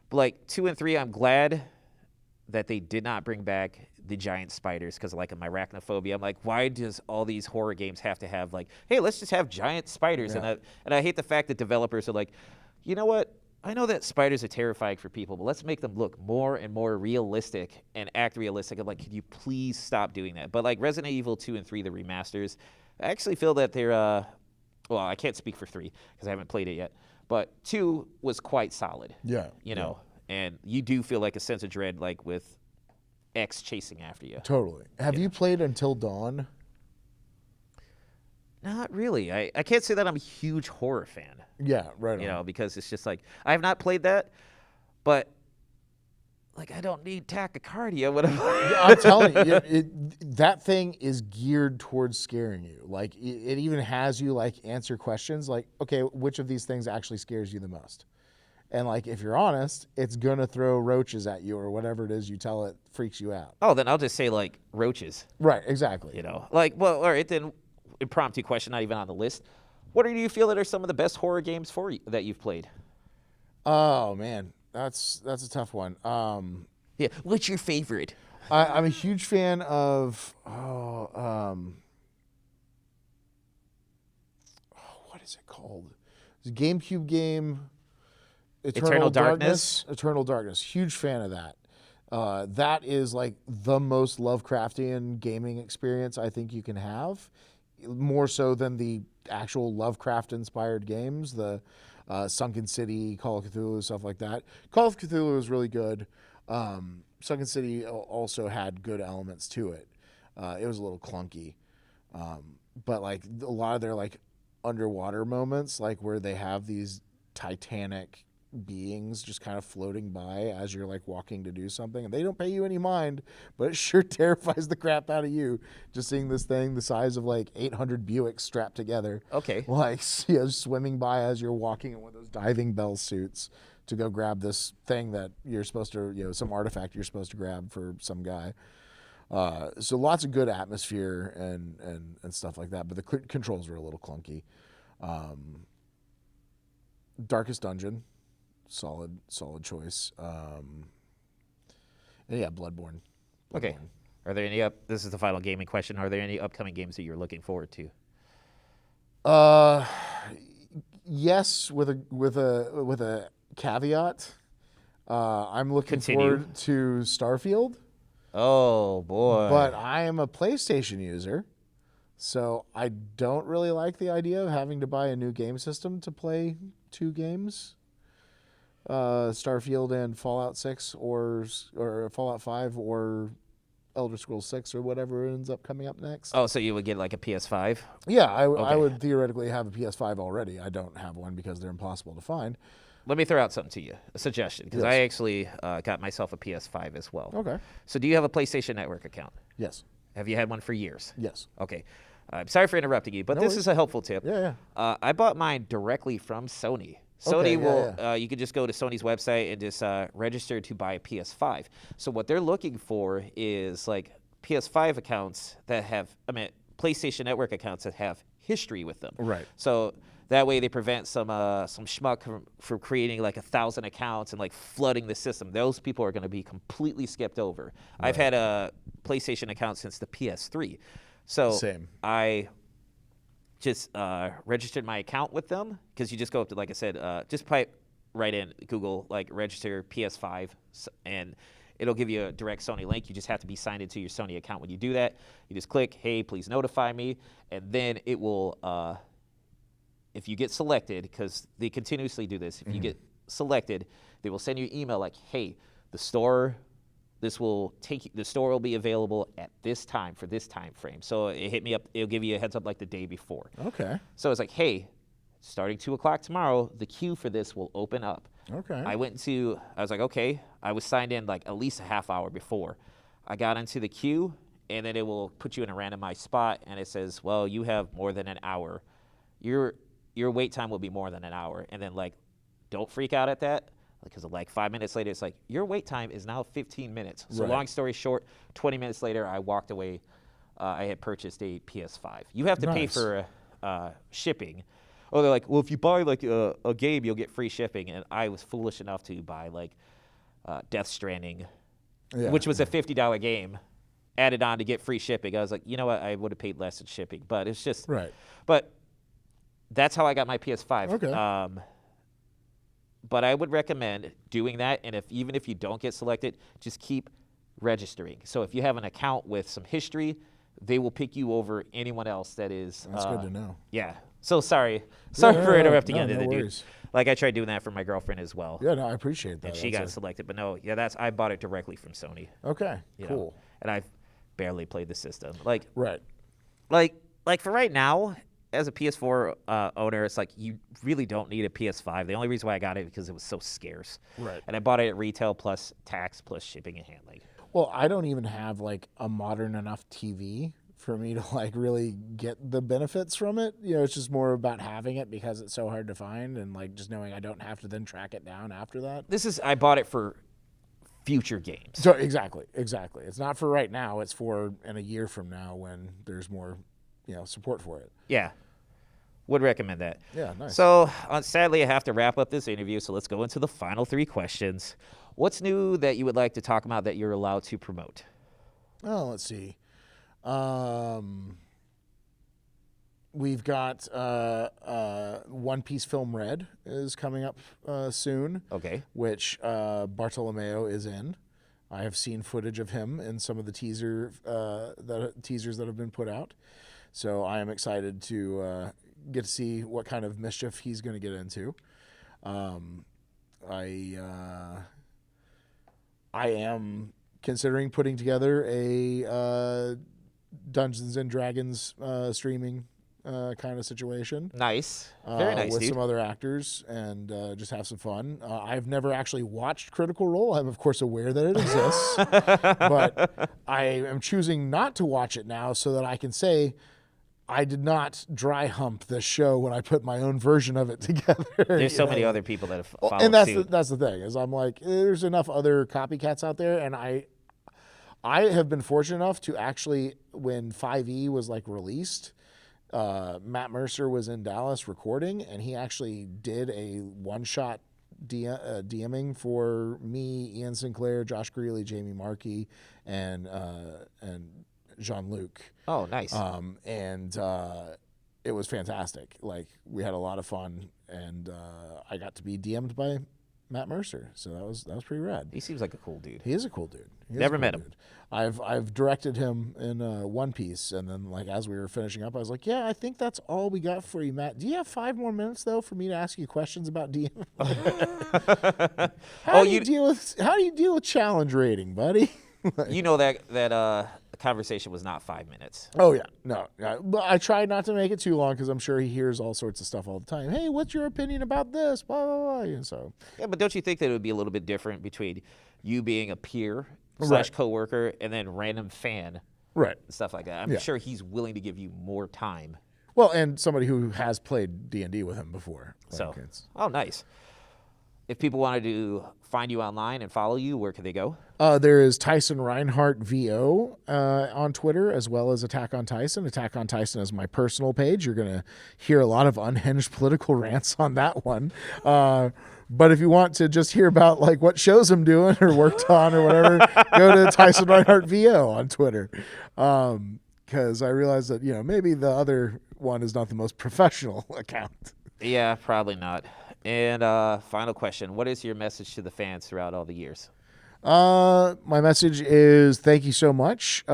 [SPEAKER 1] But like 2 and 3, I'm glad that they did not bring back the giant spiders because like my arachnophobia. I'm like, why does all these horror games have to have like, hey, let's just have giant spiders?
[SPEAKER 2] Yeah.
[SPEAKER 1] And I hate the fact that developers are like, you know what? I know that spiders are terrifying for people, but let's make them look more and more realistic and act realistic. I'm like, could you please stop doing that? But like Resident Evil 2 and 3, the remasters, I actually feel that they're, well, I can't speak for 3 because I haven't played it yet, but 2 was quite solid.
[SPEAKER 2] Yeah.
[SPEAKER 1] You know, and you do feel like a sense of dread, like with X chasing after you.
[SPEAKER 2] Totally. Have you played Until Dawn?
[SPEAKER 1] Not really. I can't say that I'm a huge horror fan.
[SPEAKER 2] Yeah, right.
[SPEAKER 1] You know, because it's just like I have not played that, but like I don't need tachycardia. Whatever.
[SPEAKER 2] I'm telling you, that thing is geared towards scaring you. Like it even has you like answer questions like, okay, which of these things actually scares you the most? And like if you're honest, it's gonna throw roaches at you or whatever it is you tell it freaks you out.
[SPEAKER 1] Oh, then I'll just say like roaches.
[SPEAKER 2] Right. Exactly.
[SPEAKER 1] You know, like well, all right then. Impromptu question, not even on the list. What do you feel that are some of the best horror games for you that you've played?
[SPEAKER 2] Oh man, that's a tough one.
[SPEAKER 1] Yeah, what's your favorite?
[SPEAKER 2] I'm a huge fan of what is it called? It's a GameCube game. Eternal Darkness. Eternal Darkness. Huge fan of that. That is like the most Lovecraftian gaming experience I think you can have. More so than the actual Lovecraft-inspired games, the Sunken City, Call of Cthulhu, stuff like that. Call of Cthulhu was really good. Sunken City also had good elements to it. It was a little clunky. But like a lot of their like underwater moments, like where they have these titanic beings just kind of floating by as you're like walking to do something, and they don't pay you any mind, but it sure terrifies the crap out of you just seeing this thing the size of like 800 Buicks strapped together,
[SPEAKER 1] Okay.
[SPEAKER 2] like swimming by as you're walking in one of those diving bell suits to go grab this thing that you're supposed to, some artifact you're supposed to grab for some guy. So lots of good atmosphere and stuff like that, but the controls were a little clunky. Darkest Dungeon, solid choice. And yeah, Bloodborne.
[SPEAKER 1] Okay. Are there any this is the final gaming question. Are there any upcoming games that you're looking forward to?
[SPEAKER 2] Yes, with a caveat. I'm looking forward to Starfield.
[SPEAKER 1] Oh boy.
[SPEAKER 2] But I am a PlayStation user, so I don't really like the idea of having to buy a new game system to play 2 games. Starfield and Fallout 6 or Fallout 5 or Elder Scrolls 6 or whatever ends up coming up next.
[SPEAKER 1] Oh, so you would get like a PS5?
[SPEAKER 2] Yeah, I would theoretically have a PS5 already. I don't have one because they're impossible to find.
[SPEAKER 1] Let me throw out something to you, a suggestion, because I actually got myself a PS5 as well.
[SPEAKER 2] Okay.
[SPEAKER 1] So do you have a PlayStation Network account?
[SPEAKER 2] Yes.
[SPEAKER 1] Have you had one for years?
[SPEAKER 2] Yes.
[SPEAKER 1] Okay. I'm sorry for interrupting you, but this is a helpful tip.
[SPEAKER 2] Yeah.
[SPEAKER 1] I bought mine directly from Sony. Sony will, you can just go to Sony's website and just register to buy a PS5. So what they're looking for is like PS5 accounts that have, PlayStation Network accounts that have history with them.
[SPEAKER 2] Right.
[SPEAKER 1] So that way they prevent some schmuck from creating like 1,000 accounts and like flooding the system. Those people are going to be completely skipped over. I've had a PlayStation account since the PS3. So
[SPEAKER 2] Same.
[SPEAKER 1] I just registered my account with them because you just go up to, like I said, just type right in Google, like register PS5, and it'll give you a direct Sony link. You just have to be signed into your Sony account. When you do that, you just click, hey, please notify me, and then it will, if you get selected, because they continuously do this, if you get selected, they will send you an email like, hey, the store will be available at this time for this time frame. So it hit me up. It'll give you a heads up like the day before.
[SPEAKER 2] Okay.
[SPEAKER 1] So it's like, hey, starting 2 o'clock tomorrow, the queue for this will open up.
[SPEAKER 2] Okay.
[SPEAKER 1] I was like, okay. I was signed in like at least a half hour before. I got into the queue, and then it will put you in a randomized spot, and it says, well, you have more than an hour. Your wait time will be more than an hour. And then, like, don't freak out at that, because like 5 minutes later, it's like, your wait time is now 15 minutes. So long story short, 20 minutes later, I walked away. I had purchased a PS5. You have to pay for shipping. Oh, they're like, well, if you buy like a game, you'll get free shipping. And I was foolish enough to buy like Death Stranding, which was a $50 game, added on to get free shipping. I was like, you know what? I would have paid less in shipping, but it's just
[SPEAKER 2] Right.
[SPEAKER 1] But that's how I got my PS5.
[SPEAKER 2] Okay.
[SPEAKER 1] But I would recommend doing that, and even if you don't get selected, just keep registering. So if you have an account with some history, they will pick you over anyone else that is.
[SPEAKER 2] That's good to know.
[SPEAKER 1] Yeah. So sorry for interrupting you.
[SPEAKER 2] No worries.
[SPEAKER 1] Like I tried doing that for my girlfriend as well.
[SPEAKER 2] Yeah, no, I appreciate that.
[SPEAKER 1] And she got selected, but no, I bought it directly from Sony.
[SPEAKER 2] Okay,
[SPEAKER 1] you
[SPEAKER 2] cool.
[SPEAKER 1] know, and I've barely played the system.
[SPEAKER 2] Right.
[SPEAKER 1] Like for right now, as a PS4 owner, it's like you really don't need a PS5. The only reason why I got it because it was so scarce.
[SPEAKER 2] Right.
[SPEAKER 1] And I bought it at retail plus tax plus shipping and handling.
[SPEAKER 2] Well, I don't even have like a modern enough TV for me to like really get the benefits from it. You know, it's just more about having it because it's so hard to find, and like just knowing I don't have to then track it down after that.
[SPEAKER 1] I bought it for future games.
[SPEAKER 2] So exactly. It's not for right now. It's for in a year from now when there's more, support for it.
[SPEAKER 1] Yeah. Would recommend that.
[SPEAKER 2] Yeah, nice.
[SPEAKER 1] So, sadly, I have to wrap up this interview, so let's go into the final 3 questions. What's new that you would like to talk about that you're allowed to promote?
[SPEAKER 2] Oh, let's see. We've got One Piece Film Red is coming up soon.
[SPEAKER 1] Okay.
[SPEAKER 2] Which Bartolomeo is in. I have seen footage of him in some of the teasers that have been put out. So I am excited to get to see what kind of mischief he's going to get into. I am considering putting together a Dungeons and Dragons streaming kind of situation.
[SPEAKER 1] Nice. Very nice,
[SPEAKER 2] with
[SPEAKER 1] dude.
[SPEAKER 2] some other actors and just have some fun. I've never actually watched Critical Role. I'm, of course, aware that it exists. But I am choosing not to watch it now so that I can say I did not dry hump this show when I put my own version of it together.
[SPEAKER 1] There's so many other people that have followed
[SPEAKER 2] and that's
[SPEAKER 1] suit.
[SPEAKER 2] that's the thing, is I'm like, there's enough other copycats out there, and I have been fortunate enough to actually, when 5e was like released, Matt Mercer was in Dallas recording, and he actually did a one-shot DMing for me, Ian Sinclair, Josh Greeley, Jamie Markey, and Jean-Luc.
[SPEAKER 1] Oh, nice.
[SPEAKER 2] And it was fantastic. Like, we had a lot of fun, and I got to be DM'd by Matt Mercer, so that was pretty rad.
[SPEAKER 1] He seems like a cool dude.
[SPEAKER 2] He is a cool dude.
[SPEAKER 1] Never met him.
[SPEAKER 2] Dude. I've directed him in One Piece, and then like as we were finishing up, I was like, yeah, I think that's all we got for you, Matt. Do you have 5 more minutes though for me to ask you questions about DM? How do you deal with challenge rating, buddy?
[SPEAKER 1] You know that conversation was not 5 minutes.
[SPEAKER 2] Oh yeah, no. But I tried not to make it too long because I'm sure he hears all sorts of stuff all the time. Hey, what's your opinion about this? Blah blah blah. And so
[SPEAKER 1] Yeah, but don't you think that it would be a little bit different between you being a peer / coworker and then random fan,
[SPEAKER 2] right,
[SPEAKER 1] and stuff like that? I'm sure he's willing to give you more time.
[SPEAKER 2] Well, and somebody who has played D&D with him before.
[SPEAKER 1] Oh, nice. if people wanted to find you online and follow you, where could they go?
[SPEAKER 2] There is Tyson Rinehart VO on Twitter, as well as Attack on Tyson. Attack on Tyson is my personal page. You're going to hear a lot of unhinged political rants on that one. But if you want to just hear about like what shows I'm doing or worked on or whatever, go to Tyson Rinehart VO on Twitter. Because I realize that, maybe the other one is not the most professional account.
[SPEAKER 1] Yeah, probably not. And final question. What is your message to the fans throughout all the years?
[SPEAKER 2] My message is thank you so much.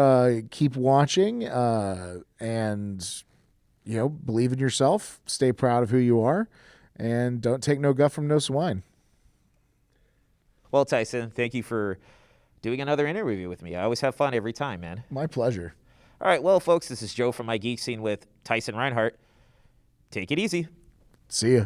[SPEAKER 2] Keep watching and, believe in yourself. Stay proud of who you are. And don't take no guff from no swine.
[SPEAKER 1] Well, Tyson, thank you for doing another interview with me. I always have fun every time, man.
[SPEAKER 2] My pleasure.
[SPEAKER 1] All right, well, folks, this is Joe from My Geek Scene with Tyson Rinehart. Take it easy.
[SPEAKER 2] See ya.